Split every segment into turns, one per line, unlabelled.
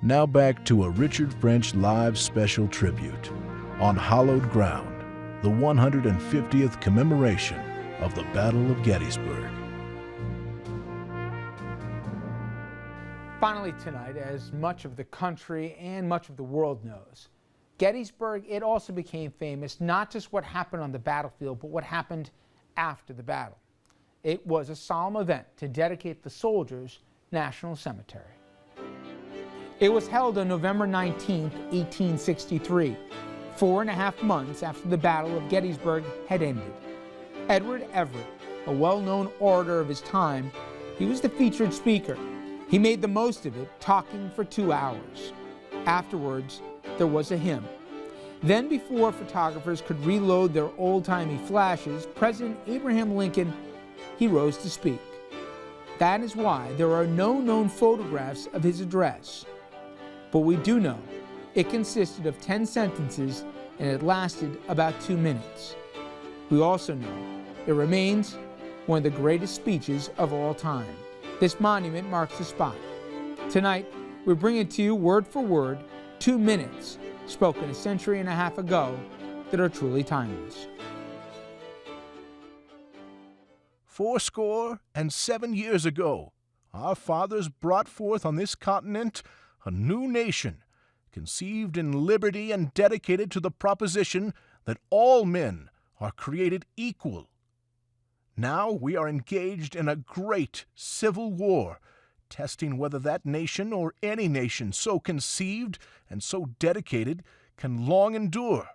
Now back to a Richard French live special tribute on hallowed ground, the 150th commemoration of the Battle of Gettysburg.
Finally tonight, as much of the country and much of the world knows, Gettysburg, it also became famous, not just what happened on the battlefield, but what happened after the battle. It was a solemn event to dedicate the soldiers' national cemetery. It was held on November 19, 1863, 4.5 months after the Battle of Gettysburg had ended. Edward Everett, a well-known orator of his time, he was the featured speaker. He made the most of it, talking for 2 hours. Afterwards, there was a hymn. Then, before photographers could reload their old-timey flashes, President Abraham Lincoln, he rose to speak. That is why there are no known photographs of his address. But we do know it consisted of 10 sentences and it lasted about 2 minutes. We also know it remains one of the greatest speeches of all time. This monument marks the spot. Tonight, we bring it to you word for word, 2 minutes, spoken a century and a half ago, that are truly timeless.
77 years ago, our fathers brought forth on this continent a new nation, conceived in liberty and dedicated to the proposition that all men are created equal. Now we are engaged in a great civil war, testing whether that nation or any nation so conceived and so dedicated can long endure.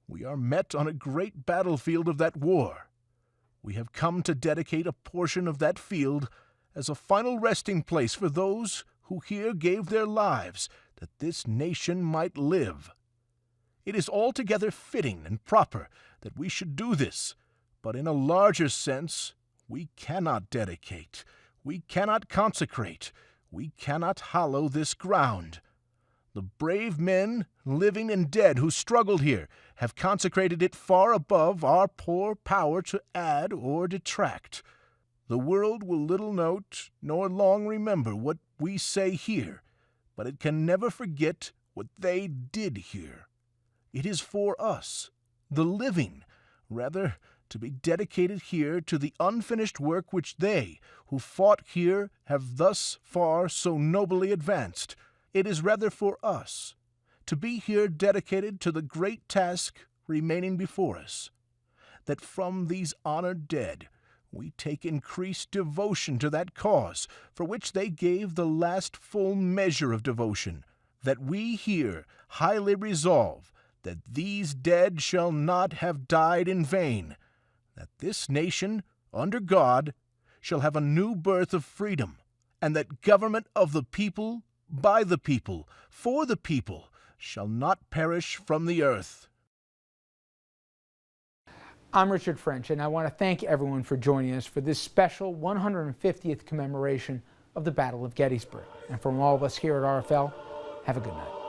We are met on a great battlefield of that war. We have come to dedicate a portion of that field as a final resting place for those who here gave their lives that this nation might live. It is altogether fitting and proper that we should do this, but in a larger sense, we cannot dedicate, we cannot consecrate, we cannot hallow this ground. The brave men, living and dead, who struggled here have consecrated it far above our poor power to add or detract. The world will little note nor long remember what we say here, but it can never forget what they did here. It is for us, the living, rather, to be dedicated here to the unfinished work which they, who fought here, have thus far so nobly advanced. It is rather for us to be here dedicated to the great task remaining before us, that from these honored dead we take increased devotion to that cause for which they gave the last full measure of devotion, that we here highly resolve that these dead shall not have died in vain, that this nation, under God, shall have a new birth of freedom, and that government of the people, by the people, for the people, shall not perish from the earth.
I'm Richard French, and I want to thank everyone for joining us for this special 150th commemoration of the Battle of Gettysburg. And from all of us here at RFL, have a good night.